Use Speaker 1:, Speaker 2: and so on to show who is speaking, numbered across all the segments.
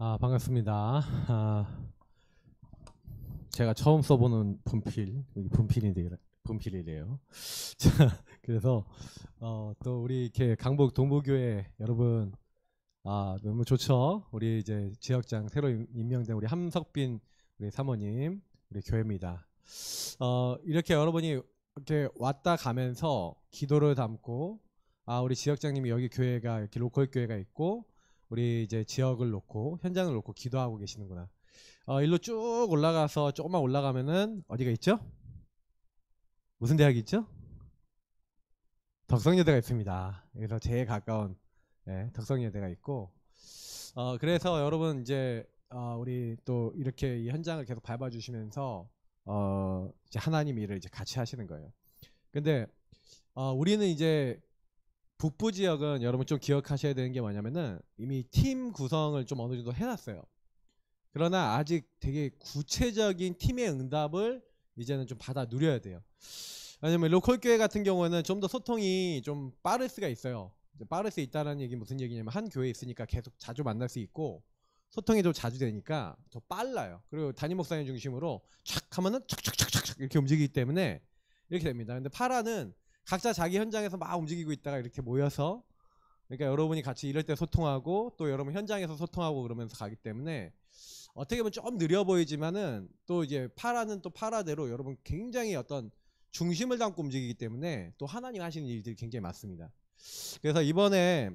Speaker 1: 반갑습니다. 제가 처음 써보는 분필이래요. 자, 그래서 또 우리 이렇게 강북 동부교회 여러분, 너무 좋죠. 우리 이제 지역장 새로 임명된 우리 함석빈 우리 사모님, 우리 교회입니다. 이렇게 여러분이 이렇게 왔다 가면서 기도를 담고, 우리 지역장님이 여기 교회가 이렇게 로컬 교회가 있고, 우리 이제 지역을 놓고 현장을 놓고 기도하고 계시는구나. 일로 쭉 올라가서 조금만 올라가면은 어디가 있죠? 무슨 대학이 있죠? 덕성여대가 있습니다. 그래서 제일 가까운 덕성여대가 있고, 그래서 여러분 이제 우리 또 이렇게 이 현장을 계속 밟아주시면서 이제 하나님 일을 이제 같이 하시는 거예요. 근데 우리는 이제 북부 지역은 여러분 좀 기억하셔야 되는 게 뭐냐면은 이미 팀 구성을 좀 어느 정도 해놨어요. 그러나 아직 되게 구체적인 팀의 응답을 이제는 좀 받아 누려야 돼요. 왜냐면 로컬 교회 같은 경우는 좀 더 소통이 좀 빠를 수가 있어요. 빠를 수 있다는 얘기 무슨 얘기냐면 한 교회에 있으니까 계속 자주 만날 수 있고 소통이 좀 자주 되니까 더 빨라요. 그리고 담임 목사님 중심으로 촥 하면은 촥촥촥촥 이렇게 움직이기 때문에 이렇게 됩니다. 근데 파라는 각자 자기 현장에서 막 움직이고 있다가 이렇게 모여서, 그러니까 여러분이 같이 이럴 때 소통하고 또 여러분 현장에서 소통하고 그러면서 가기 때문에 어떻게 보면 좀 느려 보이지만은 또 이제 파라는 또 파라대로 여러분 굉장히 어떤 중심을 담고 움직이기 때문에 또 하나님 하시는 일들이 굉장히 많습니다. 그래서 이번에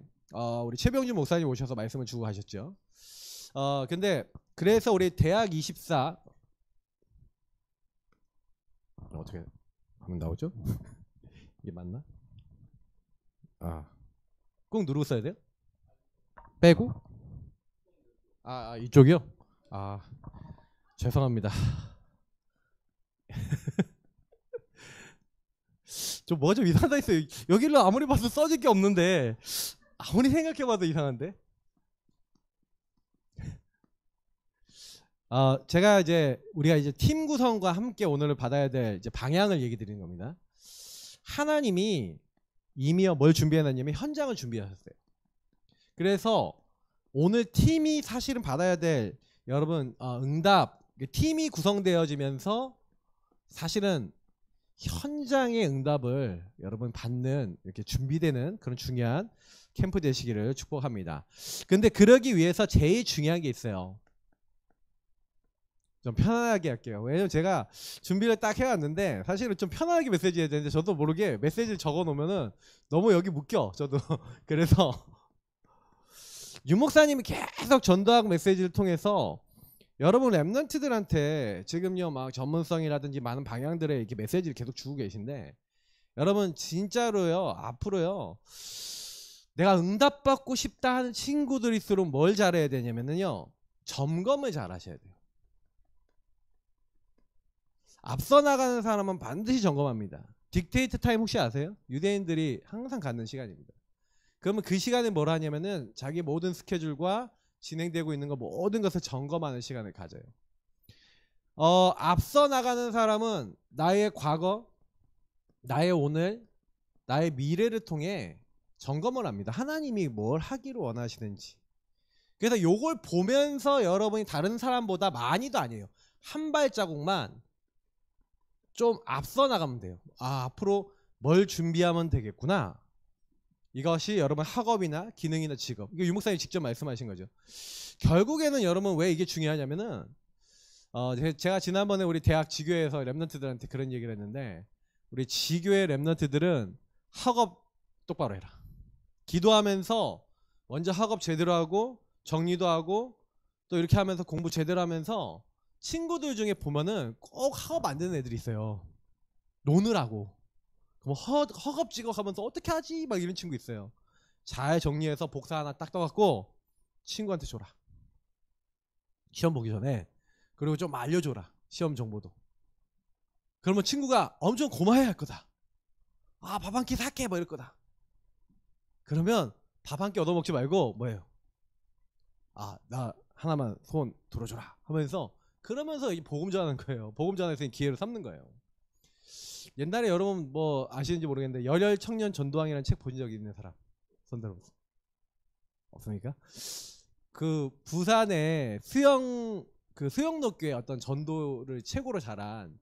Speaker 1: 우리 최병준 목사님 오셔서 말씀을 주고 가셨죠. 근데 그래서 우리 대학 24 어떻게 하면 나오죠? 이게 맞나? 꾹 누르고 써야 돼요? 빼고? 이쪽이요? 죄송합니다. 좀 뭐 좀 이상하다 했어요. 여기를 아무리 봐도 써질 게 없는데 아무리 생각해봐도 이상한데. 제가 이제 우리가 이제 팀 구성과 함께 오늘 받아야 될 이제 방향을 얘기 드리는 겁니다. 하나님이 이미 뭘 준비해놨냐면 현장을 준비하셨어요. 그래서 오늘 팀이 사실은 받아야 될 여러분 응답, 팀이 구성되어지면서 사실은 현장의 응답을 여러분 받는 이렇게 준비되는 그런 중요한 캠프 되시기를 축복합니다. 근데 그러기 위해서 제일 중요한 게 있어요. 좀 편안하게 할게요. 왜냐면 제가 준비를 딱 해왔는데 사실은 좀 편안하게 메시지 해야 되는데 저도 모르게 메시지를 적어 놓으면은 너무 여기 묶여 저도. 그래서 윤 목사님이 계속 전도하고 메시지를 통해서 여러분 랩런트들한테 지금요 막 전문성이라든지 많은 방향들의 이렇게 메시지를 계속 주고 계신데, 여러분 진짜로요 앞으로요 내가 응답받고 싶다 하는 친구들일수록 뭘 잘해야 되냐면요 점검을 잘 하셔야 돼요. 앞서 나가는 사람은 반드시 점검합니다. 딕테이트 타임 혹시 아세요? 유대인들이 항상 갖는 시간입니다. 그러면 그 시간에 뭘 하냐면은 자기 모든 스케줄과 진행되고 있는 거 모든 것을 점검하는 시간을 가져요. 앞서 나가는 사람은 나의 과거, 나의 오늘, 나의 미래를 통해 점검을 합니다. 하나님이 뭘 하기를 원하시는지. 그래서 요걸 보면서 여러분이 다른 사람보다 많이도 아니에요. 한 발자국만 좀 앞서 나가면 돼요. 앞으로 뭘 준비하면 되겠구나. 이것이 여러분 학업이나 기능이나 직업. 이거 유목사님이 직접 말씀하신 거죠. 결국에는 여러분 왜 이게 중요하냐면은 제가 지난번에 우리 대학 지교회에서 랩런트들한테 그런 얘기를 했는데, 우리 지교회 랩런트들은 학업 똑바로 해라. 기도하면서 먼저 학업 제대로 하고 정리도 하고 또 이렇게 하면서 공부 제대로 하면서 친구들 중에 보면은 꼭 학업 안 되는 애들이 있어요. 노느라고. 그럼 허겁지겁 하면서 어떻게 하지? 막 이런 친구 있어요. 잘 정리해서 복사 하나 딱 떠갖고 친구한테 줘라. 시험 보기 전에. 그리고 좀 알려줘라. 시험 정보도. 그러면 친구가 엄청 고마워할 거다. 밥 한 끼 살게 뭐 이럴 거다. 그러면 밥 한 끼 얻어먹지 말고 뭐예요? 나 하나만 손 들어줘라 하면서, 그러면서 이 복음 전하는 거예요. 복음 전하는 기회를 삼는 거예요. 옛날에 여러분 뭐 아시는지 모르겠는데 열혈 청년 전도왕이라는 책 보신 적 있는 사람 손 들어보세요. 없습니까? 그 부산의 수영록교의 어떤 전도를 최고로 잘한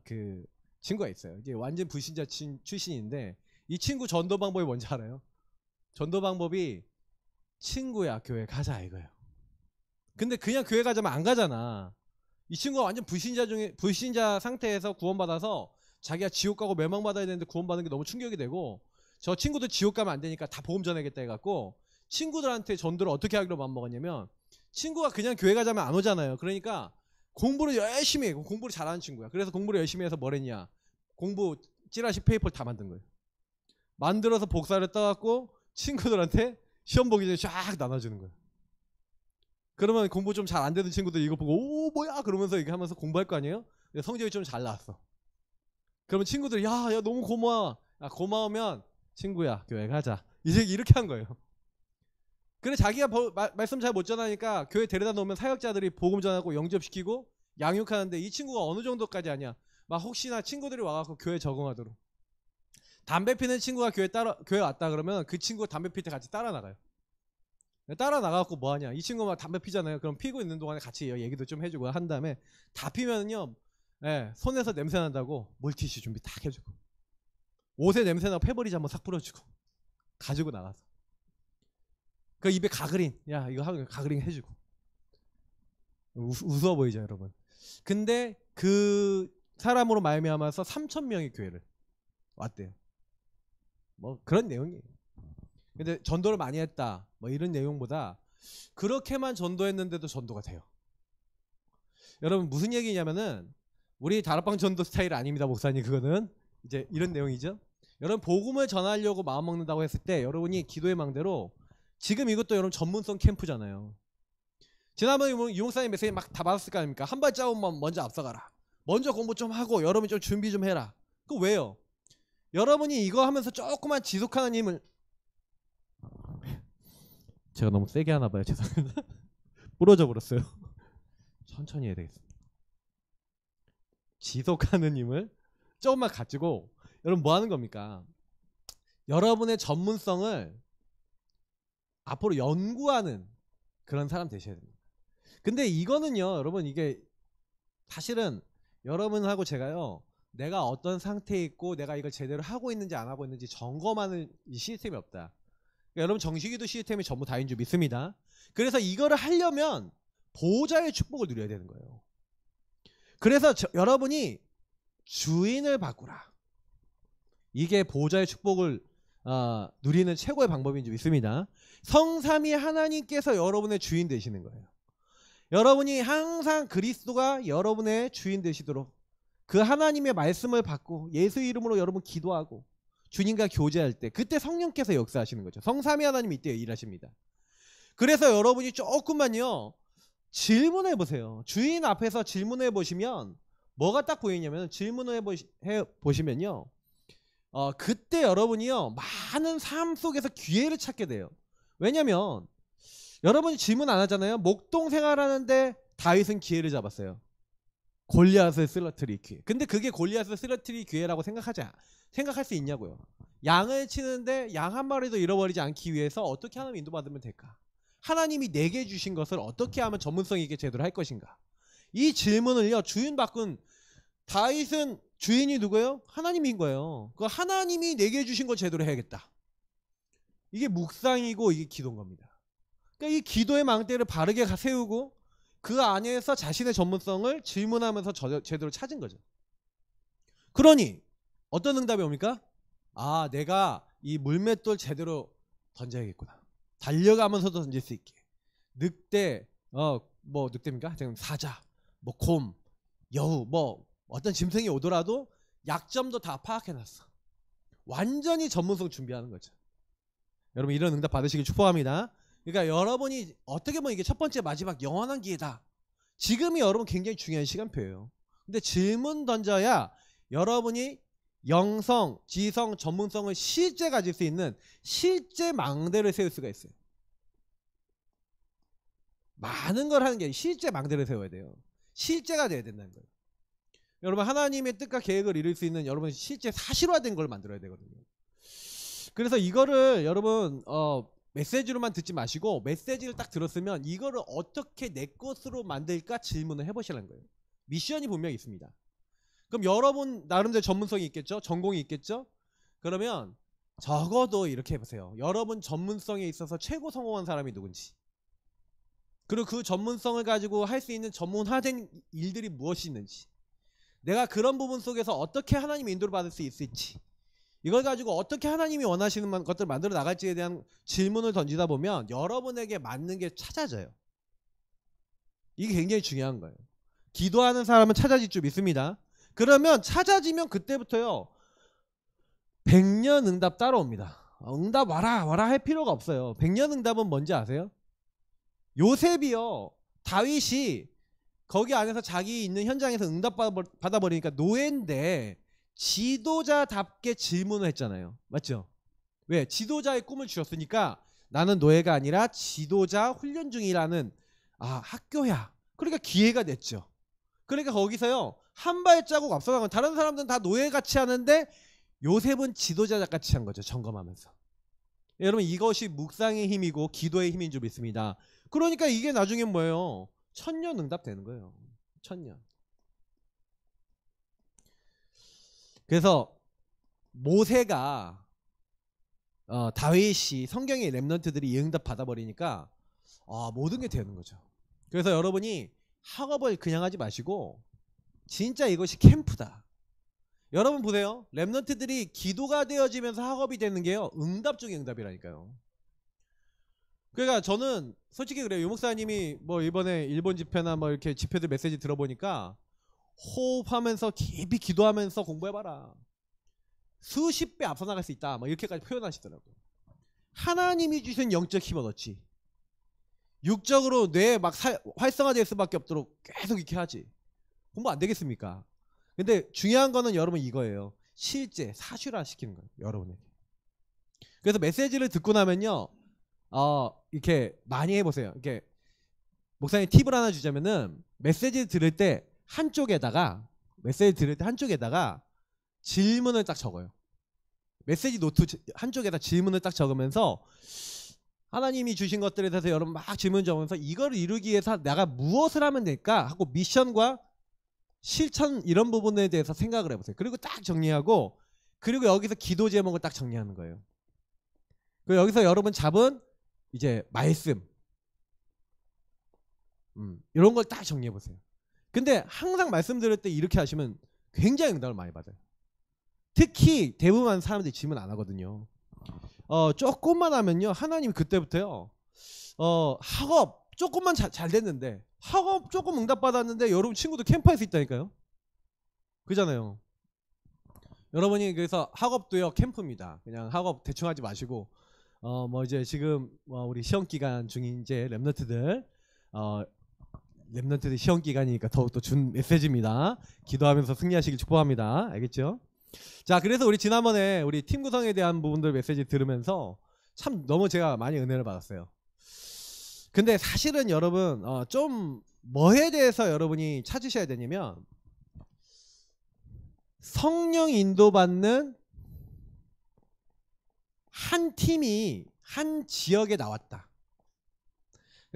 Speaker 1: 그 친구가 있어요. 이게 완전 불신자 출신인데 이 친구 전도 방법이 뭔지 알아요? 전도 방법이 친구야 교회 가자 이거예요. 근데 그냥 교회 가자면 안 가잖아. 이 친구가 완전 불신자 상태에서 구원받아서 자기가 지옥 가고 멸망받아야 되는데 구원받는 게 너무 충격이 되고 저 친구도 지옥 가면 안 되니까 다 복음 전하겠다 해갖고 친구들한테 전도를 어떻게 하기로 마음먹었냐면 친구가 그냥 교회 가자면 안 오잖아요. 그러니까 공부를 열심히 해. 공부를 잘하는 친구야. 그래서 공부를 열심히 해서 뭘 했냐. 공부 찌라시 페이퍼를 다 만든 거예요. 만들어서 복사를 떠갖고 친구들한테 시험 보기 전에 쫙 나눠주는 거예요. 그러면 공부 좀 잘 안 되는 친구들 이거 보고 오 뭐야 그러면서 이렇게 하면서 공부할 거 아니에요? 성적이 좀 잘 나왔어. 그러면 친구들이 야 너무 고마워. 고마우면 친구야 교회 가자. 이제 이렇게 한 거예요. 그래 자기가 말씀 잘 못 전하니까 교회 데려다 놓으면 사역자들이 복음 전하고 영접시키고 양육하는데 이 친구가 어느 정도까지 하냐. 막 혹시나 친구들이 와갖고 교회 적응하도록. 담배 피는 친구가 교회 왔다 그러면 그 친구가 담배 필 때 같이 따라 나가요. 따라 나가갖고 뭐 하냐. 이 친구가 담배 피잖아요. 그럼 피고 있는 동안에 같이 얘기도 좀 해주고 한 다음에 다 피면은요. 예, 손에서 냄새 난다고 물티슈 준비 딱 해주고 옷에 냄새 나고 페브리즈 한번 싹 뿌려주고 가지고 나가서 그 입에 가그린 야 이거 하고 가그린 해주고 우스워 보이죠 여러분. 근데 그 사람으로 말미암아서 3,000명이 교회를 왔대요. 뭐 그런 내용이에요. 근데 전도를 많이 했다 뭐 이런 내용보다 그렇게만 전도했는데도 전도가 돼요. 여러분 무슨 얘기냐면은 우리 다락방 전도 스타일 아닙니다 목사님. 그거는 이제 이런 내용이죠. 여러분 복음을 전하려고 마음먹는다고 했을 때 여러분이 기도의 망대로 지금 이것도 여러분 전문성 캠프잖아요. 지난번에 유목사님 메시지 막 다 받았을 거 아닙니까? 한 발자국만 먼저 앞서가라. 먼저 공부 좀 하고 여러분이 좀 준비 좀 해라. 그거 왜요? 여러분이 이거 하면서 조금만 지속하는 힘을 제가 너무 세게 하나 봐요. 죄송합니다. 부러져 버렸어요. 천천히 해야 되겠습니다. 지속하는 힘을 조금만 가지고 여러분 뭐 하는 겁니까? 여러분의 전문성을 앞으로 연구하는 그런 사람 되셔야 됩니다. 근데 이거는요 여러분 이게 사실은 여러분하고 제가요 내가 어떤 상태에 있고 내가 이걸 제대로 하고 있는지 안 하고 있는지 점검하는 이 시스템이 없다. 그러니까 여러분 정식기도 시스템이 전부 다인 줄 믿습니다. 그래서 이거를 하려면 보호자의 축복을 누려야 되는 거예요. 그래서 여러분이 주인을 바꾸라. 이게 보호자의 축복을 누리는 최고의 방법인 줄 믿습니다. 성삼위 하나님께서 여러분의 주인 되시는 거예요. 여러분이 항상 그리스도가 여러분의 주인 되시도록 그 하나님의 말씀을 받고 예수 이름으로 여러분 기도하고 주님과 교제할 때 그때 성령께서 역사하시는 거죠. 성삼위 하나님이 이때 일하십니다. 그래서 여러분이 조금만요 질문해 보세요. 주인 앞에서 질문해 보시면 뭐가 딱 보이냐면 질문을 해 보시면요 그때 여러분이요 많은 삶 속에서 기회를 찾게 돼요. 왜냐면 여러분이 질문 안 하잖아요. 목동 생활하는데 다윗은 기회를 잡았어요. 골리앗을 쓰러뜨릴 기회. 근데 그게 골리앗을 쓰러뜨릴 기회라고 생각할 수 있냐고요. 양을 치는데 양 한 마리도 잃어버리지 않기 위해서 어떻게 하나님 인도받으면 될까? 하나님이 내게 주신 것을 어떻게 하면 전문성 있게 제대로 할 것인가? 이 질문을요 주인 바꾼 다윗은 주인이 누구예요? 하나님인 거예요. 그 하나님이 내게 주신 걸 제대로 해야겠다. 이게 묵상이고 이게 기도인 겁니다. 그러니까 이 기도의 망대를 바르게 세우고 그 안에서 자신의 전문성을 질문하면서 제대로 찾은 거죠. 그러니 어떤 응답이 옵니까? 아 내가 이 물맷돌 제대로 던져야겠구나. 달려가면서도 던질 수 있게. 늑대 뭐 늑대입니까? 지금 사자, 뭐 곰, 여우 뭐 어떤 짐승이 오더라도 약점도 다 파악해놨어. 완전히 전문성 준비하는 거죠. 여러분 이런 응답 받으시길 축복합니다. 그러니까 여러분이 어떻게 보면 이게 첫 번째 마지막 영원한 기회다. 지금이 여러분 굉장히 중요한 시간표예요. 근데 질문 던져야 여러분이 영성, 지성, 전문성을 실제 가질 수 있는 실제 망대를 세울 수가 있어요. 많은 걸 하는 게 아니라 실제 망대를 세워야 돼요. 실제가 돼야 된다는 거예요. 여러분 하나님의 뜻과 계획을 이룰 수 있는 여러분 실제 사실화된 걸 만들어야 되거든요. 그래서 이거를 여러분 메시지로만 듣지 마시고 메시지를 딱 들었으면 이거를 어떻게 내 것으로 만들까 질문을 해보시라는 거예요. 미션이 분명히 있습니다. 그럼 여러분 나름대로 전문성이 있겠죠? 전공이 있겠죠? 그러면 적어도 이렇게 해보세요. 여러분 전문성에 있어서 최고 성공한 사람이 누군지, 그리고 그 전문성을 가지고 할 수 있는 전문화된 일들이 무엇이 있는지, 내가 그런 부분 속에서 어떻게 하나님의 인도를 받을 수 있을지, 이걸 가지고 어떻게 하나님이 원하시는 것들을 만들어 나갈지에 대한 질문을 던지다 보면 여러분에게 맞는 게 찾아져요. 이게 굉장히 중요한 거예요. 기도하는 사람은 찾아질 줄 믿습니다. 그러면 찾아지면 그때부터요 100년 응답 따라옵니다. 응답 와라 할 필요가 없어요. 100년 응답은 뭔지 아세요? 요셉이요, 다윗이 거기 안에서 자기 있는 현장에서 응답 받아버리니까 노예인데 지도자답게 질문을 했잖아요. 맞죠? 왜? 지도자의 꿈을 주셨으니까 나는 노예가 아니라 지도자 훈련 중이라는 학교야. 그러니까 기회가 됐죠. 그러니까 거기서요 한 발자국 앞서가면 다른 사람들은 다 노예같이 하는데 요셉은 지도자같이 한 거죠. 점검하면서. 여러분 이것이 묵상의 힘이고 기도의 힘인 줄 믿습니다. 그러니까 이게 나중에 뭐예요? 1000년 응답 되는 거예요. 1000년. 그래서 모세가 다윗이 성경의 렘넌트들이 이 응답 받아버리니까 모든 게 되는 거죠. 그래서 여러분이 학업을 그냥 하지 마시고 진짜 이것이 캠프다. 여러분 보세요. 렘넌트들이 기도가 되어지면서 학업이 되는 게요 응답 중의 응답이라니까요. 그러니까 저는 솔직히 그래요. 유 목사님이 뭐 이번에 일본 집회나 뭐 이렇게 집회들 메시지 들어보니까 호흡하면서 깊이 기도하면서 공부해봐라. 수십 배 앞서 나갈 수 있다. 뭐 이렇게까지 표현하시더라고요. 하나님이 주신 영적 힘을 얻지. 육적으로 뇌에 막 활성화될 수밖에 없도록 계속 이렇게 하지. 공부 안 되겠습니까? 근데 중요한 거는 여러분 이거예요. 실제 사실화 시키는 거예요. 여러분에게. 그래서 메시지를 듣고 나면요. 이렇게 많이 해보세요. 이렇게 목사님 팁을 하나 주자면은 메시지 들을 때 한쪽에다가 질문을 딱 적어요. 메시지 노트 한쪽에다 질문을 딱 적으면서 하나님이 주신 것들에 대해서 여러분 막 질문 적으면서 이걸 이루기 위해서 내가 무엇을 하면 될까 하고 미션과 실천 이런 부분에 대해서 생각을 해보세요. 그리고 딱 정리하고 그리고 여기서 기도 제목을 딱 정리하는 거예요. 그리고 여기서 여러분 잡은 이제 말씀 이런 걸 딱 정리해 보세요. 근데 항상 말씀드릴 때 이렇게 하시면 굉장히 응답을 많이 받아요. 특히 대부분 사람들이 질문 안 하거든요. 조금만 하면요 하나님 그때부터요 학업 조금만 잘 됐는데 학업 조금 응답 받았는데 여러분 친구들 캠프할 수 있다니까요. 그잖아요. 여러분이 그래서 학업도요 캠프입니다. 그냥 학업 대충 하지 마시고 뭐 이제 지금 우리 시험 기간 중인 이제 렘넌트들 시험 기간이니까 더욱더 준 메시지입니다. 기도하면서 승리하시길 축복합니다. 알겠죠? 자, 그래서 우리 지난번에 우리 팀 구성에 대한 부분들 메시지 들으면서 참 너무 제가 많이 은혜를 받았어요. 근데 사실은 여러분 좀 뭐에 대해서 여러분이 찾으셔야 되냐면 성령 인도받는 한 팀이 한 지역에 나왔다.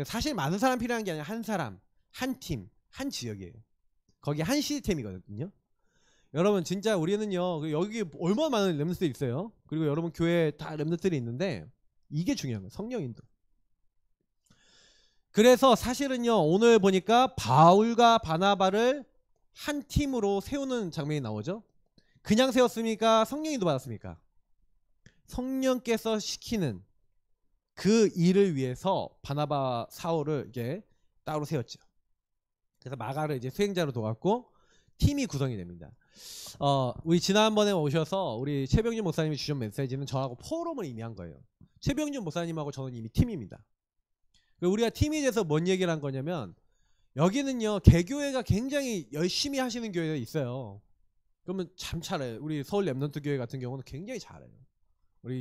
Speaker 1: 사실 많은 사람 필요한 게 아니라 한 사람, 한 팀, 한 지역이에요. 거기 한 시스템이거든요. 여러분 진짜 우리는요 여기 얼마나 많은 렘넌트들이 있어요. 그리고 여러분 교회에 다 렘넌트들이 있는데 이게 중요한 거예요. 성령 인도. 그래서 사실은요 오늘 보니까 바울과 바나바를 한 팀으로 세우는 장면이 나오죠. 그냥 세웠습니까? 성령 인도 받았습니까? 성령께서 시키는 그 일을 위해서 바나바 사울을 이제 따로 세웠죠. 그래서 마가를 이제 수행자로 도왔고 팀이 구성이 됩니다. 우리 지난번에 오셔서 우리 최병준 목사님이 주신 메시지는 저하고 포럼을 이미 한 거예요. 최병준 목사님하고 저는 이미 팀입니다. 우리가 팀이 돼서 뭔 얘기를 한 거냐면 여기는요 개교회가 굉장히 열심히 하시는 교회가 있어요. 그러면 참 잘해요. 우리 서울 렘넌트 교회 같은 경우는 굉장히 잘해요.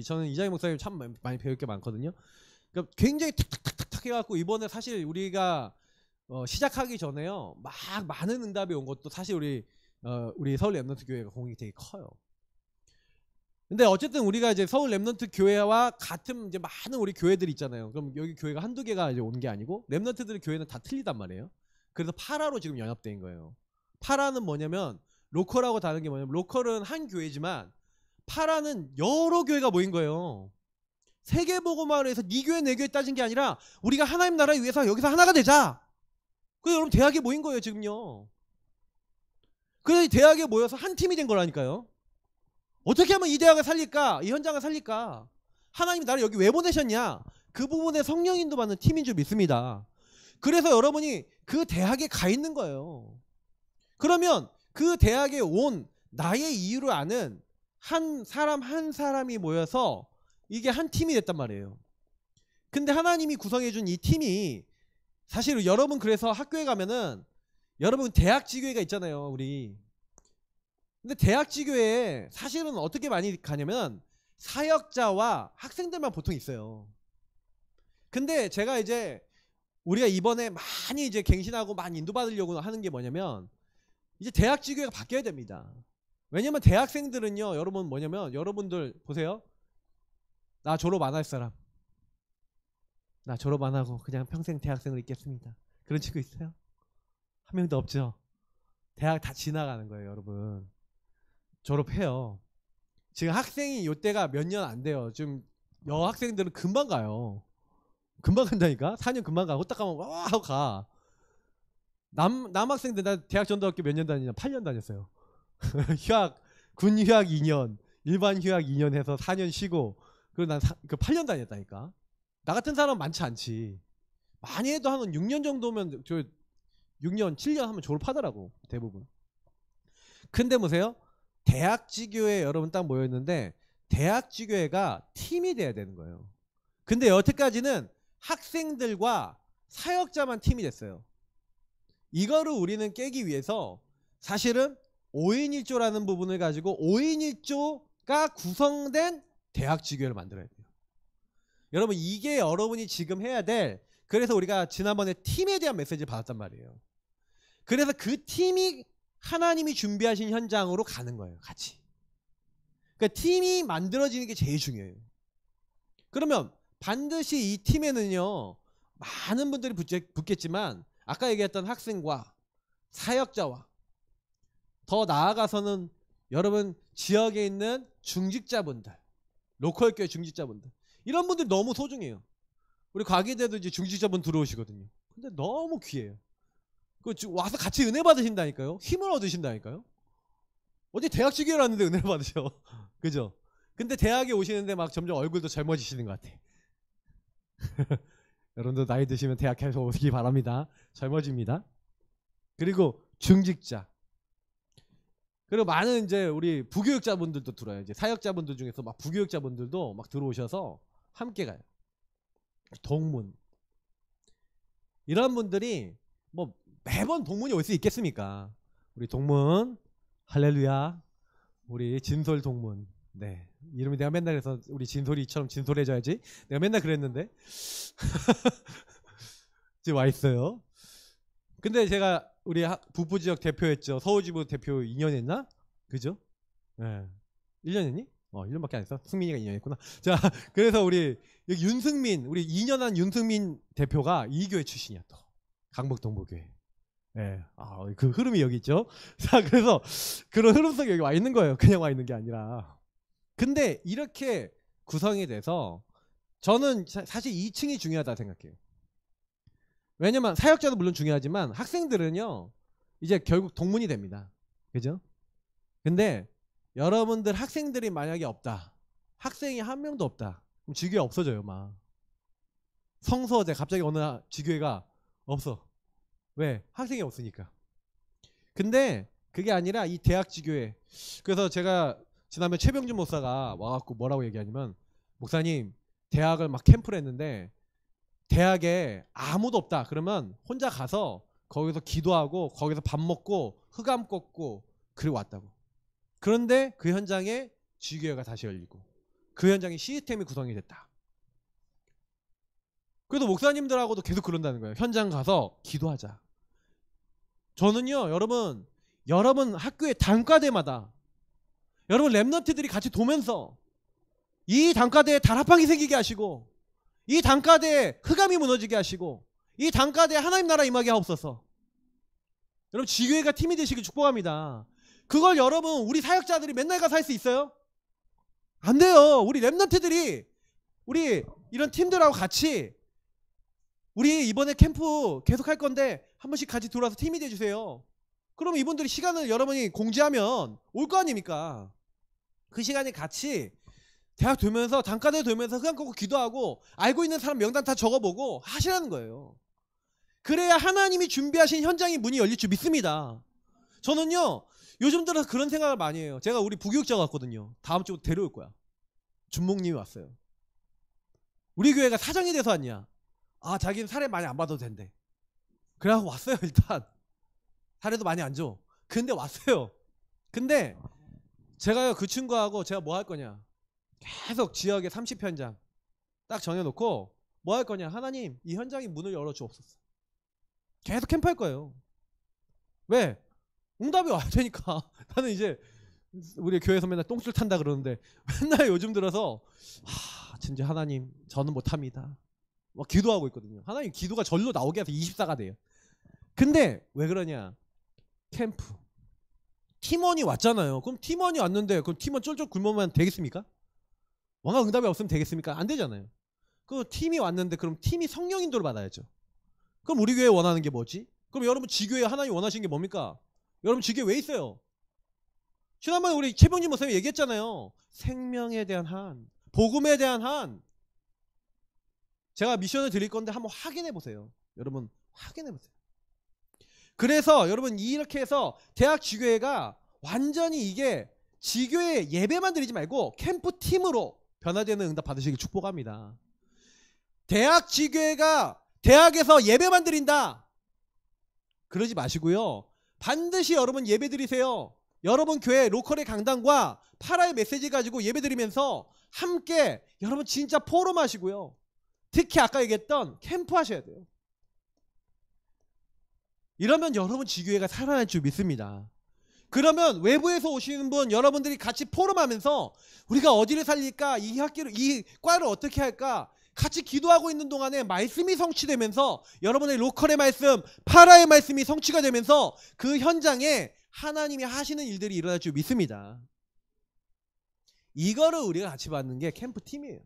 Speaker 1: 저는 이장희 목사님 참 많이 배울 게 많거든요. 그러니까 굉장히 탁탁탁탁 해갖고 이번에 사실 우리가 시작하기 전에요 막 많은 응답이 온 것도 사실 우리 서울 렘넌트 교회가 공이 되게 커요. 근데 어쨌든 우리가 이제 서울 랩넌트 교회와 같은 이제 많은 우리 교회들이 있잖아요. 그럼 여기 교회가 한두 개가 이제 온 게 아니고 랩넌트들의 교회는 다 틀리단 말이에요. 그래서 파라로 지금 연합된 거예요. 파라는 뭐냐면 로컬하고 다른 게 뭐냐면 로컬은 한 교회지만 파라는 여러 교회가 모인 거예요. 세계복음화를 해서 네 교회 내 교회 따진 게 아니라 우리가 하나님 나라를 위해서 여기서 하나가 되자. 그래서 여러분 대학에 모인 거예요 지금요. 그래서 이 대학에 모여서 한 팀이 된 거라니까요. 어떻게 하면 이 대학을 살릴까? 이 현장을 살릴까? 하나님이 나를 여기 왜 보내셨냐? 그 부분에 성령 인도받는 팀인 줄 믿습니다. 그래서 여러분이 그 대학에 가 있는 거예요. 그러면 그 대학에 온 나의 이유를 아는 한 사람이 모여서 이게 한 팀이 됐단 말이에요. 근데 하나님이 구성해준 이 팀이 사실 여러분 그래서 학교에 가면은 여러분 대학지교회가 있잖아요 우리. 근데 대학지교회에 사실은 어떻게 많이 가냐면 사역자와 학생들만 보통 있어요. 근데 제가 이제 우리가 이번에 많이 이제 갱신하고 많이 인도받으려고 하는 게 뭐냐면 이제 대학지교회가 바뀌어야 됩니다. 왜냐면 대학생들은요 여러분 뭐냐면 여러분들 보세요. 나 졸업 안 할 사람, 나 졸업 안 하고 그냥 평생 대학생으로 있겠습니다. 그런 친구 있어요? 한 명도 없죠. 대학 다 지나가는 거예요 여러분. 졸업해요. 지금 학생이 요때가 몇 년 안 돼요. 지금 여학생들은 금방 가요. 금방 간다니까. 4년 금방 가. 후딱 가면 와 하고 가. 남학생들 나 대학 전도학교 몇 년 다니냐? 8년 다녔어요. 군 휴학 2년, 일반 휴학 2년 해서 4년 쉬고 그리고 난 8년 다녔다니까. 나 같은 사람 많지 않지. 많이 해도 한 6년 정도면 6년, 7년 하면 졸업하더라고 대부분. 근데 보세요. 대학지교회 여러분 딱 모였는데 대학지교회가 팀이 돼야 되는 거예요. 근데 여태까지는 학생들과 사역자만 팀이 됐어요. 이거를 우리는 깨기 위해서 사실은 5인 1조라는 부분을 가지고 5인 1조가 구성된 대학지교회를 만들어야 돼요. 여러분 이게 여러분이 지금 해야 될, 그래서 우리가 지난번에 팀에 대한 메시지를 받았단 말이에요. 그래서 그 팀이 하나님이 준비하신 현장으로 가는 거예요. 같이. 그러니까 팀이 만들어지는 게 제일 중요해요. 그러면 반드시 이 팀에는요 많은 분들이 붙겠지만 아까 얘기했던 학생과 사역자와 더 나아가서는 여러분 지역에 있는 중직자분들, 로컬교회 중직자분들, 이런 분들이 너무 소중해요. 우리 과기대도 이제 중직자분 들어오시거든요. 근데 너무 귀해요. 와서 같이 은혜 받으신다니까요. 힘을 얻으신다니까요. 어디 대학지교회 왔는데 은혜를 받으셔. 그죠? 근데 대학에 오시는데 막 점점 얼굴도 젊어지시는 것 같아. 여러분도 나이 드시면 대학 계속 오시기 바랍니다. 젊어집니다. 그리고 중직자. 그리고 많은 이제 우리 부교육자분들도 들어요. 이제 사역자분들 중에서 막 부교육자분들도 막 들어오셔서 함께 가요. 동문. 이런 분들이 뭐 매번 동문이 올 수 있겠습니까? 우리 동문, 할렐루야. 우리 진솔 동문. 네. 이름이 내가 맨날 그래서 우리 진솔이처럼 진솔해져야지. 내가 맨날 그랬는데. 지금 와 있어요. 근데 제가 우리 북부 지역 대표했죠. 서울지부 대표 2년 했나? 그죠? 네. 1년 했니? 1년밖에 안 했어. 승민이가 2년 했구나. 자, 그래서 우리 여기 윤승민, 우리 2년 한 윤승민 대표가 이 교회 출신이야 또. 강북동부교회. 네. 그 흐름이 여기 있죠. 자, 그래서 그런 흐름 속에 여기 와 있는 거예요. 그냥 와 있는 게 아니라. 근데 이렇게 구성이 돼서 저는 사실 2층이 중요하다 생각해요. 왜냐면 사역자도 물론 중요하지만 학생들은요 이제 결국 동문이 됩니다. 그죠? 근데 여러분들 학생들이 만약에 없다, 학생이 한 명도 없다, 그럼 지교회 없어져요. 막 성서대 갑자기 어느 지교회가 없어. 왜? 학생이 없으니까. 근데 그게 아니라 이 대학 지교회. 그래서 제가 지난번에 최병준 목사가 와갖고 뭐라고 얘기하냐면, 목사님 대학을 막 캠프를 했는데 대학에 아무도 없다 그러면 혼자 가서 거기서 기도하고 거기서 밥 먹고 흑암 꺾고 그리고 왔다고. 그런데 그 현장에 지교회가 다시 열리고 그 현장에 시스템이 구성이 됐다. 그래서 목사님들하고도 계속 그런다는 거예요. 현장 가서 기도하자. 저는요 여러분 학교의 단과대마다 여러분 랩런트들이 같이 도면서 이 단과대에 다락방이 생기게 하시고, 이 단과대에 흑암이 무너지게 하시고, 이 단과대에 하나님 나라 임하게 하옵소서. 여러분 지교회가 팀이 되시길 축복합니다. 그걸 여러분 우리 사역자들이 맨날 가서 할 수 있어요? 안 돼요. 우리 랩런트들이 우리 이런 팀들하고 같이 우리 이번에 캠프 계속 할 건데 한 번씩 같이 들어와서 팀이 돼주세요. 그럼 이분들이 시간을 여러분이 공지하면 올 거 아닙니까? 그 시간에 같이 대학 되면서 단과대 되면서 흑암 꺾고 기도하고 알고 있는 사람 명단 다 적어보고 하시라는 거예요. 그래야 하나님이 준비하신 현장의 문이 열릴 줄 믿습니다. 저는요 요즘 들어서 그런 생각을 많이 해요. 제가 우리 부교육자 왔거든요. 다음 주부터 데려올 거야. 준목님이 왔어요. 우리 교회가 사장이 돼서 왔냐? 아 자기는 사례 많이 안 받아도 된대. 그래갖고 왔어요. 일단 사례도 많이 안 줘. 근데 왔어요. 근데 제가요 그 친구하고 제가 뭐 할 거냐, 계속 지역에 30현장 딱 정해놓고 뭐 할 거냐, 하나님 이 현장의 문을 열어주옵소서. 계속 캠프할 거예요. 왜? 응답이 와야 되니까. 나는 이제 우리 교회에서 맨날 똥줄 탄다 그러는데 맨날 요즘 들어서 진짜 하나님 저는 못합니다 막 기도하고 있거든요. 하나님 기도가 절로 나오게 해서 24가 돼요. 근데 왜 그러냐, 캠프 팀원이 왔잖아요. 그럼 팀원이 왔는데 그럼 팀원 쫄쫄 굶으면 되겠습니까? 왕가 응답이 없으면 되겠습니까? 안 되잖아요. 그 팀이 왔는데 그럼 팀이 성령 인도를 받아야죠. 그럼 우리 교회 원하는 게 뭐지? 그럼 여러분 지교회 하나님 원하시는 게 뭡니까? 여러분 지교회 왜 있어요? 지난번에 우리 최병진 목사님이 얘기했잖아요. 생명에 대한 한, 복음에 대한 한. 제가 미션을 드릴 건데 한번 확인해 보세요. 여러분 확인해 보세요. 그래서 여러분 이렇게 해서 대학 지교회가 완전히 이게 지교회 예배만 드리지 말고 캠프팀으로 변화되는 응답 받으시길 축복합니다. 대학 지교회가 대학에서 예배만 드린다 그러지 마시고요. 반드시 여러분 예배 드리세요. 여러분 교회 로컬의 강단과 파라의 메시지 가지고 예배 드리면서 함께 여러분 진짜 포럼 하시고요. 특히 아까 얘기했던 캠프 하셔야 돼요. 이러면 여러분 지교회가 살아날 줄 믿습니다. 그러면 외부에서 오시는 분 여러분들이 같이 포럼하면서 우리가 어디를 살릴까, 이 학교를, 이 과를 어떻게 할까 같이 기도하고 있는 동안에 말씀이 성취되면서 여러분의 로컬의 말씀, 파라의 말씀이 성취가 되면서 그 현장에 하나님이 하시는 일들이 일어날 줄 믿습니다. 이거를 우리가 같이 받는 게 캠프팀이에요.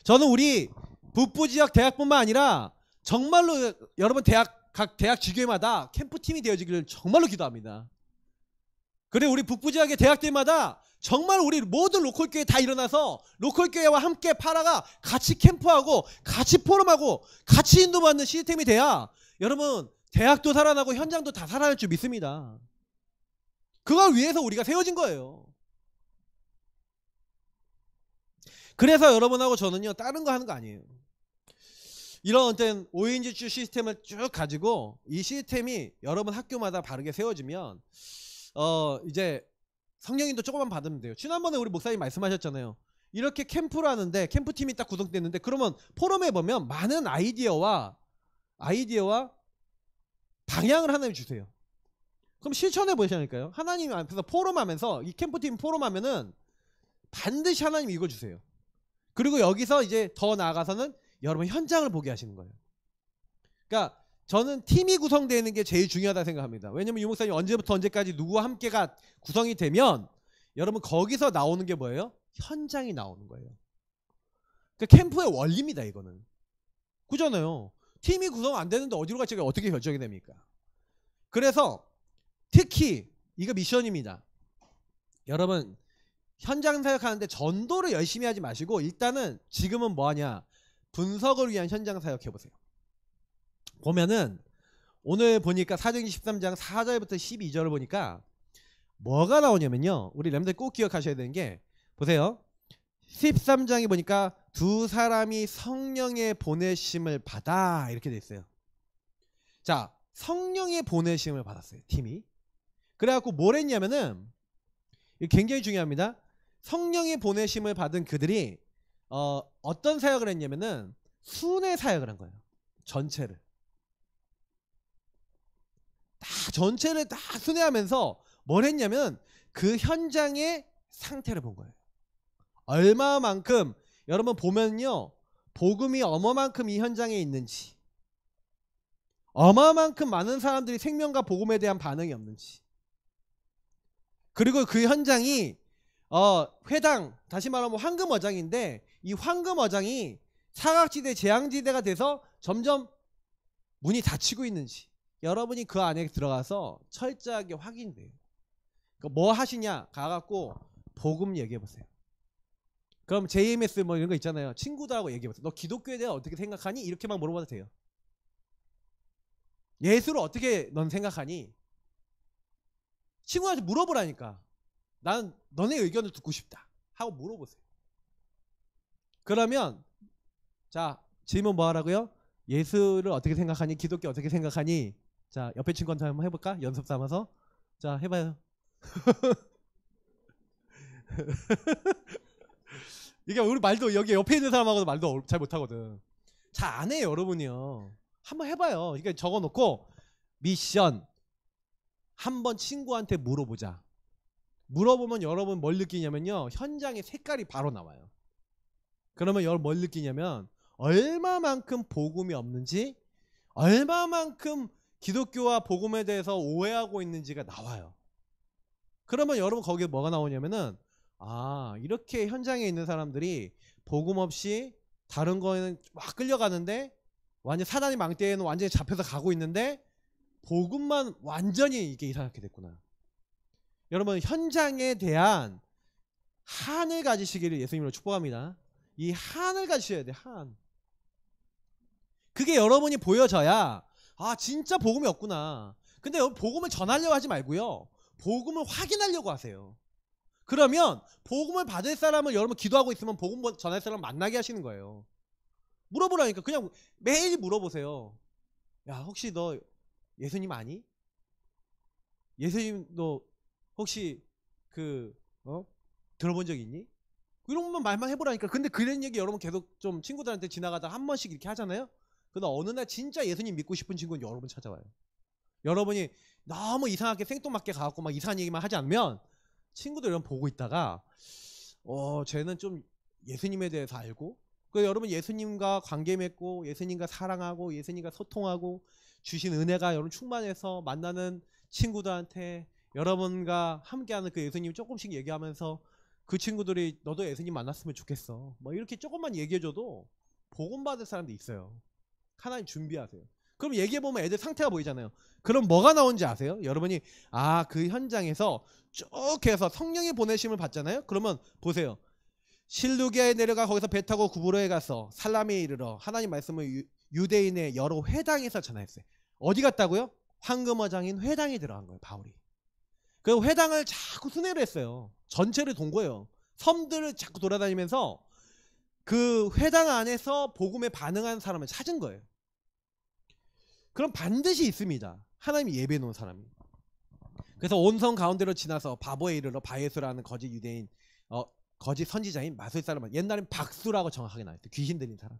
Speaker 1: 저는 우리 북부지역 대학뿐만 아니라 정말로 여러분 각 대학 지교회마다 캠프팀이 되어지기를 정말로 기도합니다. 그래 우리 북부지역의 대학들마다 정말 우리 모든 로컬교회 다 일어나서 로컬교회와 함께 파라가 같이 캠프하고 같이 포럼하고 같이 인도받는 시스템이 돼야 여러분 대학도 살아나고 현장도 다 살아날 줄 믿습니다. 그걸 위해서 우리가 세워진 거예요. 그래서 여러분하고 저는요 다른 거 하는 거 아니에요. 이런 어떤 오인지추 시스템을 쭉 가지고 이 시스템이 여러분 학교마다 바르게 세워지면 이제 성령님도 조금만 받으면 돼요. 지난번에 우리 목사님 말씀하셨잖아요. 이렇게 캠프를 하는데 캠프팀이 딱 구성됐는데 그러면 포럼에 보면 많은 아이디어와 방향을 하나님 주세요. 그럼 실천해 보시라니까요. 하나님 앞에서 포럼하면서 이 캠프팀 포럼하면은 반드시 하나님 이걸 주세요. 그리고 여기서 이제 더 나아가서는 여러분 현장을 보게 하시는 거예요. 그러니까 저는 팀이 구성되는 게 제일 중요하다 생각합니다. 왜냐면 유 목사님 언제부터 언제까지 누구와 함께가 구성이 되면 여러분 거기서 나오는 게 뭐예요? 현장이 나오는 거예요. 그러니까 캠프의 원리입니다. 이거는. 그잖아요. 팀이 구성 안 되는데 어디로 갈지가 어떻게 결정이 됩니까? 그래서 특히 이거 미션입니다. 여러분 현장 사역하는데 전도를 열심히 하지 마시고 일단은 지금은 뭐하냐, 분석을 위한 현장 사역 해보세요. 보면은 오늘 보니까 사도행전 13장 4절부터 12절을 보니까 뭐가 나오냐면요, 우리 렘들 꼭 기억하셔야 되는 게 보세요. 13장에 보니까 두 사람이 성령의 보내심을 받아 이렇게 돼 있어요. 자, 성령의 보내심을 받았어요, 팀이. 그래갖고 뭘 했냐면은 이게 굉장히 중요합니다. 성령의 보내심을 받은 그들이 어떤 사역을 했냐면은 순회 사역을 한 거예요. 전체를 다 순회하면서 뭘 했냐면 그 현장의 상태를 본 거예요. 얼마만큼 여러분 보면요, 복음이 어머만큼 이 현장에 있는지, 어마만큼 많은 사람들이 생명과 복음에 대한 반응이 없는지, 그리고 그 현장이 회당, 다시 말하면 황금어장인데 이 황금어장이 사각지대, 재앙지대가 돼서 점점 문이 닫히고 있는지 여러분이 그 안에 들어가서 철저하게 확인돼요. 그러니까 뭐 하시냐? 가갖고 복음 얘기해보세요. 그럼 JMS 뭐 이런 거 있잖아요. 친구들하고 얘기해보세요. 너 기독교에 대해 어떻게 생각하니? 이렇게만 물어봐도 돼요. 예수를 어떻게 넌 생각하니? 친구한테 물어보라니까. 난 너네 의견을 듣고 싶다 하고 물어보세요. 그러면 자, 질문 뭐 하라고요? 예수를 어떻게 생각하니? 기독교 어떻게 생각하니? 자, 옆에 친구한테 한번 해볼까? 연습 삼아서. 자, 해봐요. 이게 우리 말도 여기 옆에 있는 사람하고도 말도 잘 못하거든. 잘 안 해요, 여러분이요. 한번 해봐요. 이게 적어놓고 미션 한번 친구한테 물어보자. 물어보면 여러분 뭘 느끼냐면요, 현장의 색깔이 바로 나와요. 그러면 여러분 뭘 느끼냐면 얼마만큼 복음이 없는지, 얼마만큼 기독교와 복음에 대해서 오해하고 있는지가 나와요. 그러면 여러분 거기에 뭐가 나오냐면은, 아, 이렇게 현장에 있는 사람들이 복음 없이 다른 거에는 막 끌려가는데, 완전 사단의 망대에는 완전히 잡혀서 가고 있는데 복음만 완전히 이게 이상하게 됐구나. 여러분 현장에 대한 한을 가지시기를 예수님으로 축복합니다. 이 한을 가지셔야 돼. 한. 그게 여러분이 보여져야 아, 진짜 복음이 없구나. 근데 여러분 복음을 전하려고 하지 말고요, 복음을 확인하려고 하세요. 그러면 복음을 받을 사람을 여러분 기도하고 있으면 복음 전할 사람 만나게 하시는 거예요. 물어보라니까. 그냥 매일 물어보세요. 야, 혹시 너 예수님 아니? 예수님 너 혹시 들어본 적 있니? 이런 말만 해보라니까. 근데 그런 얘기 여러분 계속 좀 친구들한테 지나가다 한 번씩 이렇게 하잖아요. 그러다 어느 날 진짜 예수님 믿고 싶은 친구는 여러분 찾아와요. 여러분이 너무 이상하게 생뚱맞게 가갖고 막 이상한 얘기만 하지 않으면 친구들 여러분 보고 있다가 쟤는 좀 예수님에 대해서 알고, 그 여러분 예수님과 관계 맺고 예수님과 사랑하고 예수님과 소통하고 주신 은혜가 여러분 충만해서 만나는 친구들한테 여러분과 함께하는 그 예수님 조금씩 얘기하면서 그 친구들이 너도 예수님 만났으면 좋겠어 뭐 이렇게 조금만 얘기해줘도 복음 받을 사람도 있어요. 하나님 준비하세요. 그럼 얘기해보면 애들 상태가 보이잖아요. 그럼 뭐가 나온지 아세요? 여러분이 아, 그 현장에서 쭉 해서 성령의 보내심을 받잖아요. 그러면 보세요. 실루기아에 내려가 거기서 배 타고 구브로에 가서 살라미에 이르러 하나님 말씀을 유대인의 여러 회당에서 전했어요. 어디 갔다고요? 황금어장인 회당에 들어간 거예요, 바울이. 그 회당을 자꾸 순회를 했어요. 전체를 돈 거예요. 섬들을 자꾸 돌아다니면서 그 회당 안에서 복음에 반응하는 사람을 찾은 거예요. 그럼 반드시 있습니다. 하나님이 예배해 놓은 사람이. 그래서 온 성 가운데로 지나서 바보에 이르러 바예수라는 거짓 유대인, 거짓 선지자인 마술사를, 옛날엔 박수라고 정확하게 나왔어요. 귀신 들린 사람.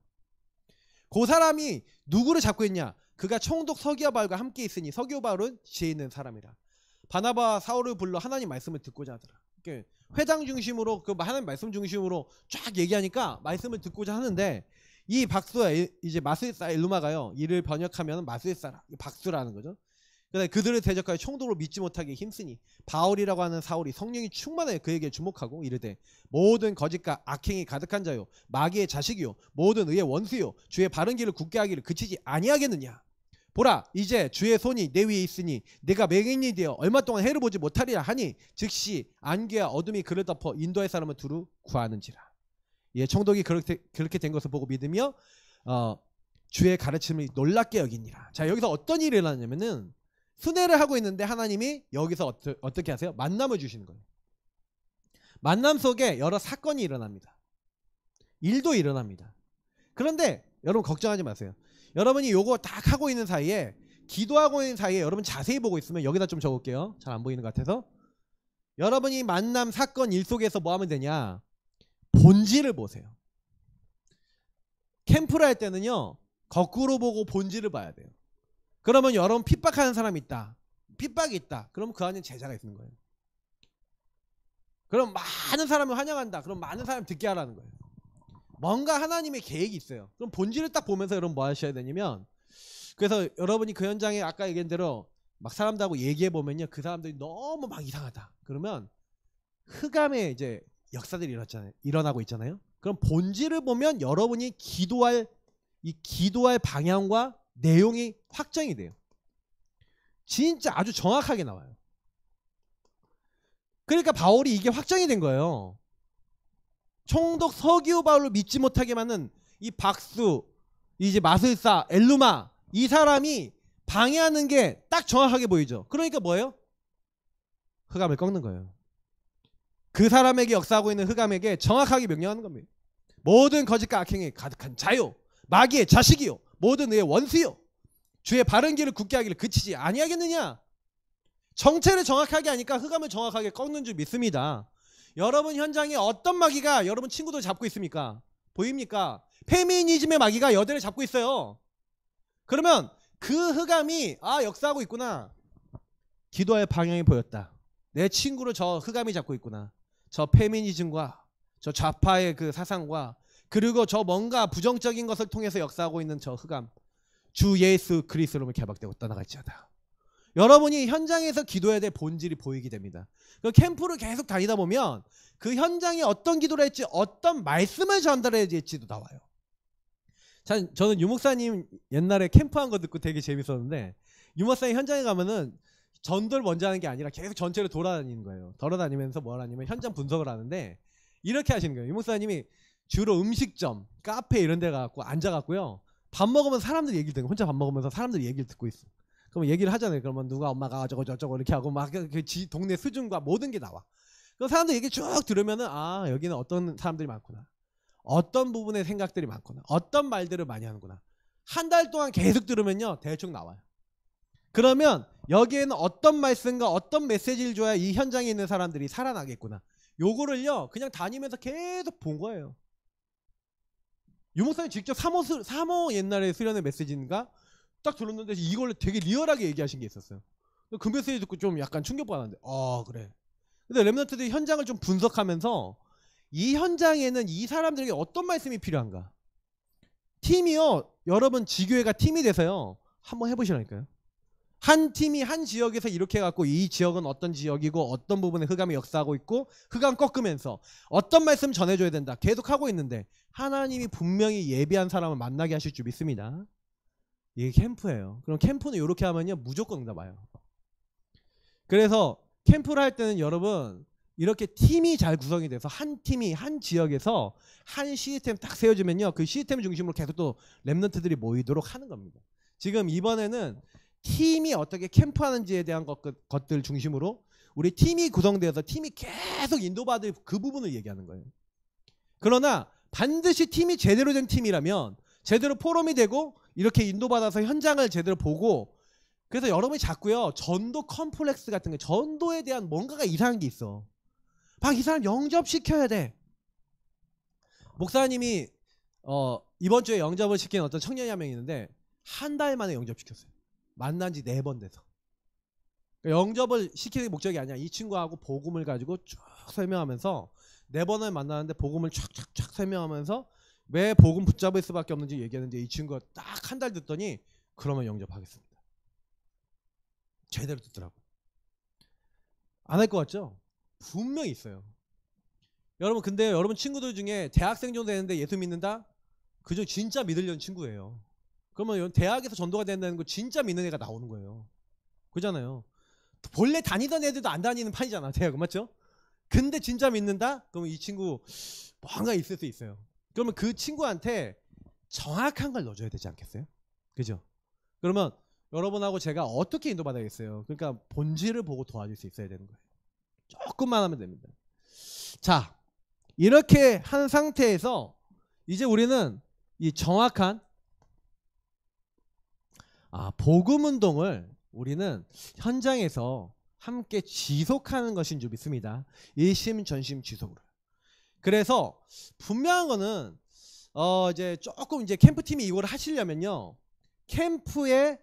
Speaker 1: 그 사람이 누구를 잡고 있냐? 그가 총독 서기오 바울과 함께 있으니 서기오 바울은 지혜 있는 사람이라. 바나바와 사울을 불러 하나님 말씀을 듣고자 하더라. 회당 중심으로 그 하나님 말씀 중심으로 쫙 얘기하니까 말씀을 듣고자 하는데, 이 박수가 이제 마술사 엘루마가요, 이를 번역하면 마술사라, 박수라는 거죠. 그래서 그들을 대적하여 총독을 믿지 못하게 힘쓰니 바울이라고 하는 사울이 성령이 충만하여 그에게 주목하고 이르되, 모든 거짓과 악행이 가득한 자요, 마귀의 자식이요, 모든 의의 원수요, 주의 바른 길을 굳게 하기를 그치지 아니하겠느냐. 보라, 이제 주의 손이 내 위에 있으니 내가 맹인이 되어 얼마 동안 해를 보지 못하리라 하니 즉시 안개와 어둠이 그를 덮어 인도할 사람을 두루 구하는지라. 예, 총독이 그렇게 된 것을 보고 믿으며 주의 가르침을 놀랍게 여기니라. 자, 여기서 어떤 일이 일어나냐면은 순회를 하고 있는데 하나님이 여기서 어떻게 하세요? 만남을 주시는 거예요. 만남 속에 여러 사건이 일어납니다. 일도 일어납니다. 그런데 여러분 걱정하지 마세요. 여러분이 요거 딱 하고 있는 사이에, 기도하고 있는 사이에 여러분 자세히 보고 있으면, 여기다 좀 적을게요. 잘 안 보이는 것 같아서. 여러분이 만남 사건 일 속에서 뭐 하면 되냐? 본질을 보세요. 캠프를 할 때는요, 거꾸로 보고 본질을 봐야 돼요. 그러면 여러분 핍박하는 사람이 있다, 핍박이 있다, 그럼 그 안에 제자가 있는 거예요. 그럼 많은 사람을 환영한다. 그럼 많은 사람 듣게 하라는 거예요. 뭔가 하나님의 계획이 있어요. 그럼 본질을 딱 보면서 여러분 뭐 하셔야 되냐면, 그래서 여러분이 그 현장에 아까 얘기한 대로 막 사람들하고 얘기해 보면요, 그 사람들이 너무 막 이상하다. 그러면 흑암의 이제 역사들이 일어나고 있잖아요. 그럼 본질을 보면 여러분이 기도할 방향과 내용이 확정이 돼요. 진짜 아주 정확하게 나와요. 그러니까 바울이 이게 확정이 된 거예요. 총독 서기오 바울을 믿지 못하게 만든 이 박수, 이제 마술사, 엘루마, 이 사람이 방해하는 게 딱 정확하게 보이죠. 그러니까 뭐예요? 흑암을 꺾는 거예요. 그 사람에게 역사하고 있는 흑암에게 정확하게 명령하는 겁니다. 모든 거짓과 악행에 가득한 자요, 마귀의 자식이요, 모든 의의 원수요, 주의 바른 길을 굳게 하기를 그치지 아니하겠느냐. 정체를 정확하게 하니까 흑암을 정확하게 꺾는 줄 믿습니다. 여러분 현장에 어떤 마귀가 여러분 친구들 잡고 있습니까? 보입니까? 페미니즘의 마귀가 여대를 잡고 있어요. 그러면 그 흑암이 역사하고 있구나. 기도의 방향이 보였다. 내 친구를 저 흑암이 잡고 있구나. 저 페미니즘과 저 좌파의 그 사상과 그리고 저 뭔가 부정적인 것을 통해서 역사하고 있는 저 흑암, 주 예수 그리스도로 개박되고 떠나갈지어다. 여러분이 현장에서 기도해야 될 본질이 보이게 됩니다. 그 캠프를 계속 다니다 보면 그 현장에 어떤 기도를 했지, 어떤 말씀을 전달해야 될지도 나와요. 저는 유목사님 옛날에 캠프한 거 듣고 되게 재밌었는데, 유목사님 현장에 가면은 전도를 먼저 하는 게 아니라 계속 전체를 돌아다니는 거예요. 돌아다니면서 뭘 하냐면 현장 분석을 하는데 이렇게 하시는 거예요. 유목사님이 주로 음식점, 카페 이런 데 가갖고 앉아갖고요, 밥 먹으면서 사람들 얘기를 듣고, 혼자 밥 먹으면서 사람들 얘기를 듣고 있어. 그러면 얘기를 하잖아요. 그러면 누가 엄마가 저거 저거 이렇게 하고 막 그 동네 수준과 모든 게 나와. 그 사람들 얘기 쭉 들으면은 여기는 어떤 사람들이 많구나, 어떤 부분의 생각들이 많구나, 어떤 말들을 많이 하는구나. 한 달 동안 계속 들으면요 대충 나와요. 그러면 여기에는 어떤 말씀과 어떤 메시지를 줘야 이 현장에 있는 사람들이 살아나겠구나. 요거를요 그냥 다니면서 계속 본 거예요. 유목사님 직접 사모 옛날에 수련의 메시지인가 딱 들었는데 이걸 되게 리얼하게 얘기하신 게 있었어요. 그 메시지 듣고 좀 약간 충격받았는데 그래. 근데 렘넌트들이 현장을 좀 분석하면서 이 현장에는 이 사람들에게 어떤 말씀이 필요한가. 팀이요, 여러분 지교회가 팀이 돼서요 한번 해보시라니까요. 한 팀이 한 지역에서 이렇게 해갖고 이 지역은 어떤 지역이고 어떤 부분에 흑암이 역사하고 있고 흑암 꺾으면서 어떤 말씀 전해줘야 된다 계속 하고 있는데, 하나님이 분명히 예비한 사람을 만나게 하실 줄 믿습니다. 이게 캠프예요. 그럼 캠프는 이렇게 하면요 무조건 응답 와요. 그래서 캠프를 할 때는 여러분 이렇게 팀이 잘 구성이 돼서 한 팀이 한 지역에서 한 시스템 딱 세워지면요 그 시스템 중심으로 계속 또 렘넌트들이 모이도록 하는 겁니다. 지금 이번에는 팀이 어떻게 캠프하는지에 대한 것들 중심으로 우리 팀이 구성되어서 팀이 계속 인도받을 그 부분을 얘기하는 거예요. 그러나 반드시 팀이 제대로 된 팀이라면 제대로 포럼이 되고 이렇게 인도받아서 현장을 제대로 보고, 그래서 여러분이 자꾸요 전도 컴플렉스 같은 게, 전도에 대한 뭔가가 이상한 게 있어. 막 이 사람 영접시켜야 돼. 목사님이 이번 주에 영접을 시킨 어떤 청년이 한 명 있는데 한 달 만에 영접시켰어요. 만난 지 4번 돼서. 그러니까 영접을 시키는 목적이 아니야. 이 친구하고 복음을 가지고 쭉 설명하면서 4번을 만나는데 복음을 쫙쫙쫙 설명하면서 왜 복음 붙잡을 수밖에 없는지 얘기하는데, 이 친구가 딱 한 달 듣더니 그러면 영접하겠습니다. 제대로 듣더라고. 안 할 것 같죠? 분명히 있어요. 여러분 근데 여러분 친구들 중에 대학생 정도 되는데 예수 믿는다? 그중 진짜 믿으려는 친구예요. 그러면 대학에서 전도가 된다는 거 진짜 믿는 애가 나오는 거예요. 그잖아요. 본래 다니던 애들도 안 다니는 판이잖아 대학은, 맞죠? 근데 진짜 믿는다? 그러면 이 친구 뭔가 있을 수 있어요. 그러면 그 친구한테 정확한 걸 넣어줘야 되지 않겠어요? 그죠? 그러면 여러분하고 제가 어떻게 인도받아야겠어요? 그러니까 본질을 보고 도와줄 수 있어야 되는 거예요. 조금만 하면 됩니다. 자, 이렇게 한 상태에서 이제 우리는 이 정확한 복음 운동을 우리는 현장에서 함께 지속하는 것인 줄 믿습니다. 일심전심 지속으로. 그래서 분명한 거는 이제 조금 이제 캠프팀이 이걸 하시려면요, 캠프에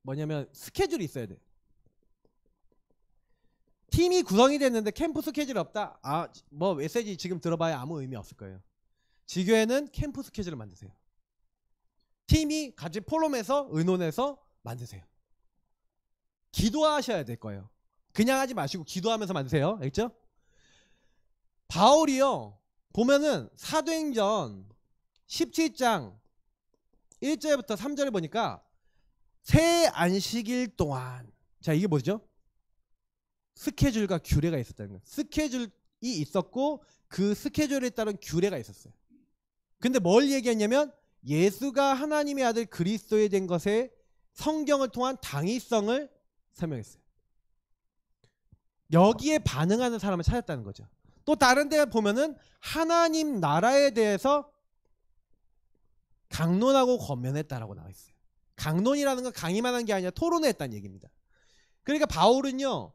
Speaker 1: 뭐냐면 스케줄이 있어야 돼. 팀이 구성이 됐는데 캠프 스케줄이 없다. 아, 뭐 메시지 지금 들어봐야 아무 의미 없을 거예요. 지교회는 캠프 스케줄을 만드세요. 팀이 같이 포럼해서 의논해서 만드세요. 기도하셔야 될 거예요. 그냥 하지 마시고 기도하면서 만드세요. 알겠죠? 바울이요, 보면은 사도행전 17장 1절부터 3절을 보니까 새 안식일 동안, 자 이게 뭐죠? 스케줄과 규례가 있었다는 거예요. 스케줄이 있었고 그 스케줄에 따른 규례가 있었어요. 근데 뭘 얘기했냐면 예수가 하나님의 아들 그리스도에 된 것에 성경을 통한 당위성을 설명했어요. 여기에 반응하는 사람을 찾았다는 거죠. 또 다른 데 보면은 하나님 나라에 대해서 강론하고 권면했다라고 나와 있어요. 강론이라는 건 강의만 한 게 아니라 토론을 했다는 얘기입니다. 그러니까 바울은요,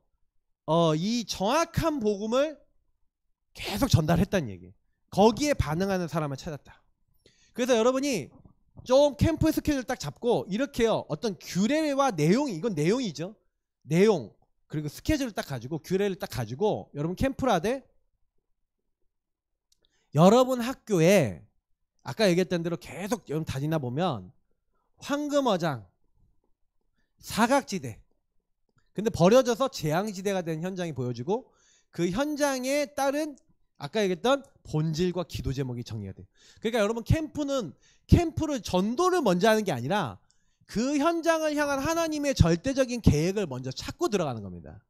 Speaker 1: 이 정확한 복음을 계속 전달했다는 얘기예요. 거기에 반응하는 사람을 찾았다. 그래서 여러분이 좀 캠프 스케줄 딱 잡고 이렇게요, 어떤 규례와 내용이, 이건 내용이죠. 내용 그리고 스케줄을 딱 가지고, 규례를 딱 가지고 여러분 캠프를 하되, 여러분 학교에 아까 얘기했던 대로 계속 여러분 다니나 보면 황금어장, 사각지대, 근데 버려져서 재앙지대가 된 현장이 보여지고, 그 현장에 따른 아까 얘기했던 본질과 기도 제목이 정리가 돼요. 그러니까 여러분 캠프를 전도를 먼저 하는 게 아니라 그 현장을 향한 하나님의 절대적인 계획을 먼저 찾고 들어가는 겁니다.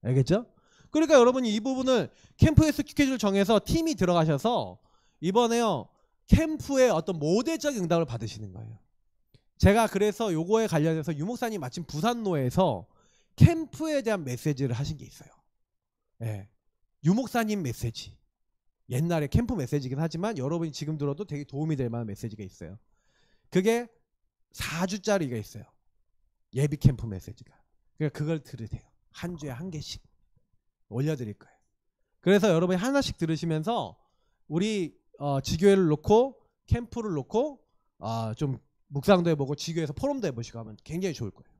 Speaker 1: 알겠죠? 그러니까 여러분이 이 부분을 캠프의 스케줄을 정해서 팀이 들어가셔서 이번에요 캠프의 어떤 모델적인 응답을 받으시는 거예요. 제가 그래서 요거에 관련해서 유목사님 마침 부산노에서 캠프에 대한 메시지를 하신 게 있어요. 예, 유목사님 메시지. 옛날에 캠프 메시지긴 하지만 여러분이 지금 들어도 되게 도움이 될 만한 메시지가 있어요. 그게 4주짜리가 있어요. 예비 캠프 메시지가. 그러니까 그걸 들으세요. 한 주에 한 개씩 올려드릴 거예요. 그래서 여러분이 하나씩 들으시면서 우리 지교회를 놓고 캠프를 놓고 좀 묵상도 해보고 지교회에서 포럼도 해보시고 하면 굉장히 좋을 거예요.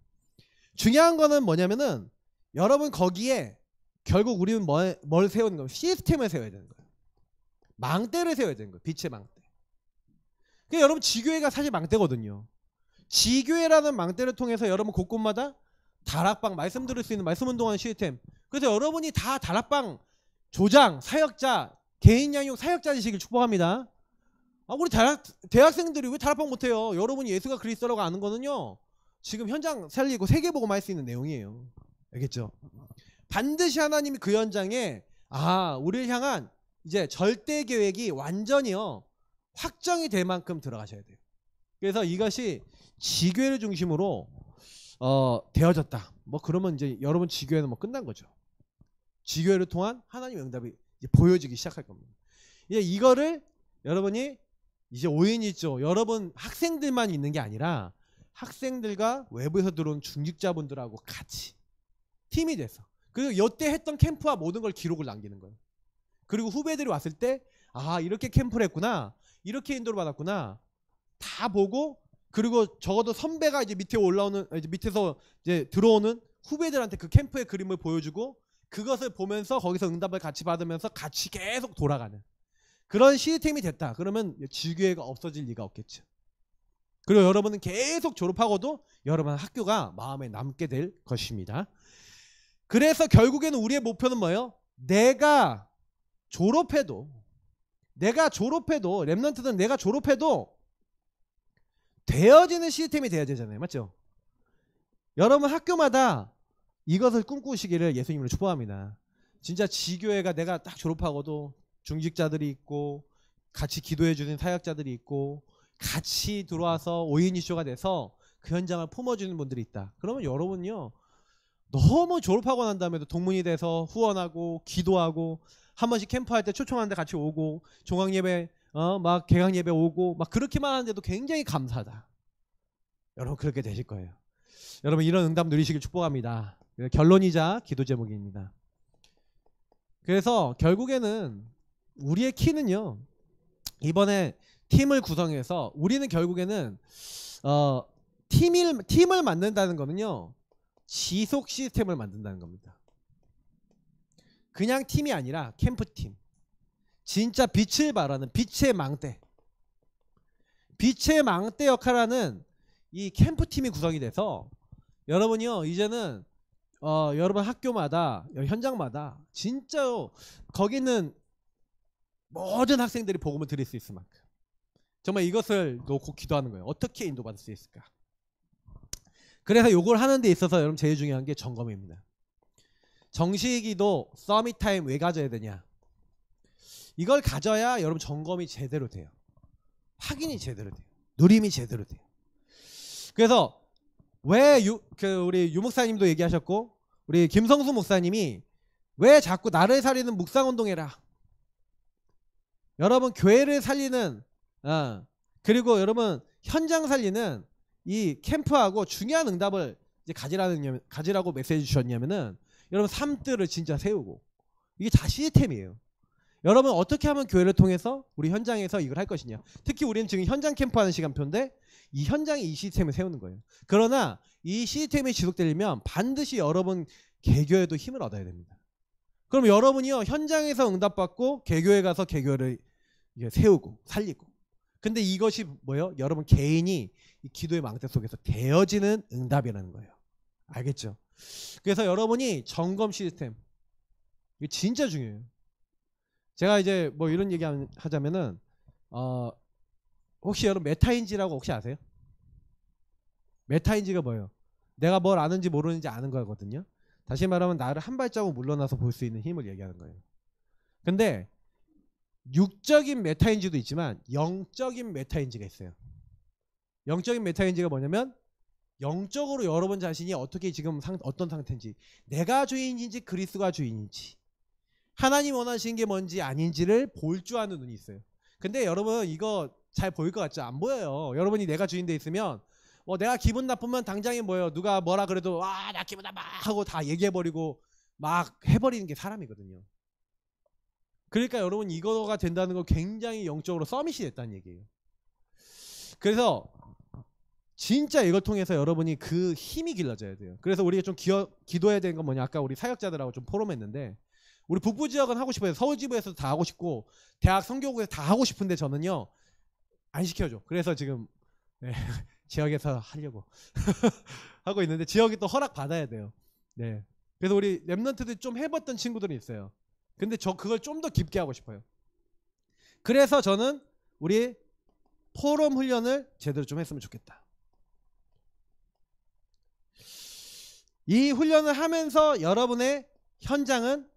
Speaker 1: 중요한 거는 뭐냐면은 여러분 거기에 결국 우리는 뭘 세우는 거예요? 시스템을 세워야 되는 거예요. 망대를 세워야 되는 거예요. 빛의 망대. 그러니까 여러분 지교회가 사실 망대거든요. 지교회라는 망대를 통해서 여러분 곳곳마다 다락방, 말씀 들을 수 있는 말씀 운동하는 시스템. 그래서 여러분이 다 다락방 조장, 사역자, 개인 양육 사역자 되시길 축복합니다. 우리 대학생들이 왜 다락방 못해요? 여러분이 예수가 그리스도라고 아는 거는요, 지금 현장 살리고 세계복음 할 수 있는 내용이에요. 알겠죠? 반드시 하나님이 그 현장에 우리를 향한 이제 절대 계획이 완전히요 확정이 될 만큼 들어가셔야 돼요. 그래서 이것이 지교회를 중심으로 되어졌다. 뭐 그러면 이제 여러분 지교회는 뭐 끝난 거죠. 지교회를 통한 하나님의 응답이 이제 보여지기 시작할 겁니다. 이제 이거를 여러분이 이제 오인이 있죠. 여러분 학생들만 있는 게 아니라 학생들과 외부에서 들어온 중직자분들하고 같이 팀이 돼서, 그리고 여태 했던 캠프와 모든 걸 기록을 남기는 거예요. 그리고 후배들이 왔을 때 이렇게 캠프를 했구나, 이렇게 인도를 받았구나 다 보고, 그리고 적어도 선배가 이제 밑에 올라오는, 이제 밑에서 이제 들어오는 후배들한테 그 캠프의 그림을 보여주고, 그것을 보면서 거기서 응답을 같이 받으면서 같이 계속 돌아가는 그런 시스템이 됐다. 그러면 지교회가 없어질 리가 없겠죠. 그리고 여러분은 계속 졸업하고도 여러분 학교가 마음에 남게 될 것입니다. 그래서 결국에는 우리의 목표는 뭐예요? 내가 졸업해도 렘넌트는 내가 졸업해도 되어지는 시스템이 돼야 되잖아요. 맞죠? 여러분 학교마다 이것을 꿈꾸시기를 예수님으로 축복합니다. 진짜 지교회가 내가 딱 졸업하고도 중직자들이 있고 같이 기도해 주는 사역자들이 있고 같이 들어와서 5인 이슈가 돼서 그 현장을 품어주는 분들이 있다. 그러면 여러분요 너무 졸업하고 난 다음에도 동문이 돼서 후원하고 기도하고 한 번씩 캠프할 때 초청하는데 같이 오고 종강예배 막 개강예배 오고 막 그렇게만 하는데도 굉장히 감사하다. 여러분 그렇게 되실 거예요. 여러분 이런 응답 누리시길 축복합니다. 결론이자 기도 제목입니다. 그래서 결국에는 우리의 키는요, 이번에 팀을 구성해서 우리는 결국에는 팀을 만든다는 거는요 지속 시스템을 만든다는 겁니다. 그냥 팀이 아니라 캠프팀. 진짜 빛을 발하는 빛의 망대. 빛의 망대 역할을 하는 이 캠프팀이 구성이 돼서 여러분이요 이제는 여러분 학교마다 현장마다 진짜요 거기는 모든 학생들이 복음을 드릴 수 있을 만큼 정말 이것을 놓고 기도하는 거예요. 어떻게 인도받을 수 있을까? 그래서 요걸 하는 데 있어서 여러분 제일 중요한 게 점검입니다. 정시기도 서밋 타임 왜 가져야 되냐? 이걸 가져야 여러분 점검이 제대로 돼요. 확인이 제대로 돼요. 누림이 제대로 돼요. 그래서 왜 우리 유 목사님도 얘기하셨고 우리 김성수 목사님이 왜 자꾸 나를 살리는 묵상운동해라. 여러분 교회를 살리는 그리고 여러분 현장 살리는 이 캠프하고 중요한 응답을 이제 가지라고 메시지 주셨냐면은 여러분 삶들을 진짜 세우고 이게 다 시스템이에요. 여러분 어떻게 하면 교회를 통해서 우리 현장에서 이걸 할 것이냐. 특히 우리는 지금 현장 캠프하는 시간표인데 이 현장에 이 시스템을 세우는 거예요. 그러나 이 시스템이 지속되려면 반드시 여러분 개교에도 힘을 얻어야 됩니다. 그럼 여러분이요 현장에서 응답받고 개교에 가서 개교를 세우고 살리고 근데 이것이 뭐예요? 여러분 개인이 이 기도의 망대 속에서 되어지는 응답이라는 거예요. 알겠죠? 그래서 여러분이 점검 시스템 이게 진짜 중요해요. 제가 이제 뭐 이런 얘기 하자면은 혹시 여러분 메타인지라고 혹시 아세요? 메타인지가 뭐예요? 내가 뭘 아는지 모르는지 아는 거거든요. 다시 말하면 나를 한 발자국 물러나서 볼 수 있는 힘을 얘기하는 거예요. 근데 육적인 메타인지도 있지만 영적인 메타인지가 있어요. 영적인 메타인지가 뭐냐면 영적으로 여러분 자신이 어떻게 지금 어떤 상태인지 내가 주인인지 그리스도가 주인인지 하나님 원하시는 게 뭔지 아닌지를 볼 줄 아는 눈이 있어요. 근데 여러분 이거 잘 보일 것 같죠? 안 보여요. 여러분이 내가 주인 돼 있으면 내가 기분 나쁘면 당장에 뭐예요? 누가 뭐라 그래도 나 기분 나빠 하고 다 얘기해버리고 막 해버리는 게 사람이거든요. 그러니까 여러분 이거가 된다는 건 굉장히 영적으로 서밋이 됐다는 얘기예요. 그래서 진짜 이걸 통해서 여러분이 그 힘이 길러져야 돼요. 그래서 우리가 좀 기도해야 되는 건 뭐냐. 아까 우리 사역자들하고 좀 포럼했는데 우리 북부 지역은 하고 싶어요. 서울 지부에서도 다 하고 싶고 대학 성교국에서 다 하고 싶은데 저는요 안 시켜줘. 그래서 지금 지역에서 하려고 하고 있는데 지역이 또 허락 받아야 돼요. 네. 그래서 우리 랩런트들이 좀 해봤던 친구들이 있어요. 근데 저 그걸 좀 더 깊게 하고 싶어요. 그래서 저는 우리 포럼 훈련을 제대로 좀 했으면 좋겠다. 이 훈련을 하면서 여러분의 현장은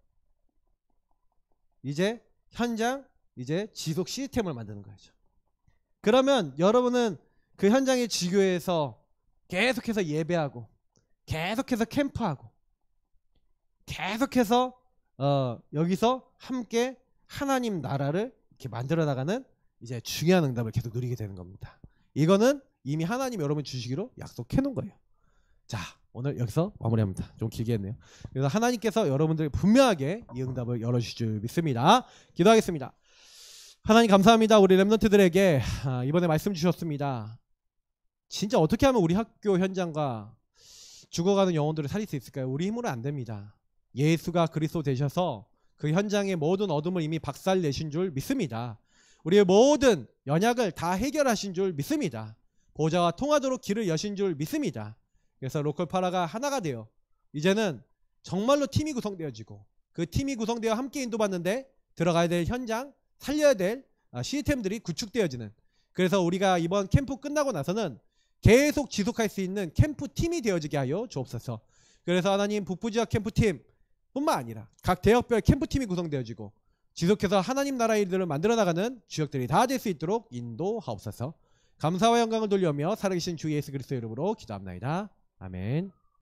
Speaker 1: 이제 지속 시스템을 만드는 거죠. 그러면 여러분은 그 현장의 지교에서 계속해서 예배하고 계속해서 캠프하고 계속해서 여기서 함께 하나님 나라를 이렇게 만들어 나가는 이제 중요한 응답을 계속 누리게 되는 겁니다. 이거는 이미 하나님 여러분 주시기로 약속해 놓은 거예요. 자, 오늘 여기서 마무리합니다. 좀 길게 했네요. 그래서 하나님께서 여러분들 분명하게 이 응답을 열어주실 줄 믿습니다. 기도하겠습니다. 하나님 감사합니다. 우리 랩런트들에게 이번에 말씀 주셨습니다. 진짜 어떻게 하면 우리 학교 현장과 죽어가는 영혼들을 살릴 수 있을까요? 우리 힘으로 안 됩니다. 예수가 그리스도 되셔서 그 현장의 모든 어둠을 이미 박살내신 줄 믿습니다. 우리의 모든 연약을 다 해결하신 줄 믿습니다. 보좌와 통하도록 길을 여신 줄 믿습니다. 그래서 로컬파라가 하나가 되어 이제는 정말로 팀이 구성되어지고 그 팀이 구성되어 함께 인도받는데 들어가야 될 현장, 살려야 될 시스템들이 구축되어지는, 그래서 우리가 이번 캠프 끝나고 나서는 계속 지속할 수 있는 캠프팀이 되어지게 하여 주옵소서. 그래서 하나님 북부지역 캠프팀 뿐만 아니라 각 대역별 캠프팀이 구성되어지고 지속해서 하나님 나라의 일들을 만들어 나가는 주역들이 다 될 수 있도록 인도하옵소서. 감사와 영광을 돌려며 살아계신 주 예수 그리스도 이름으로 기도합나이다. 아멘.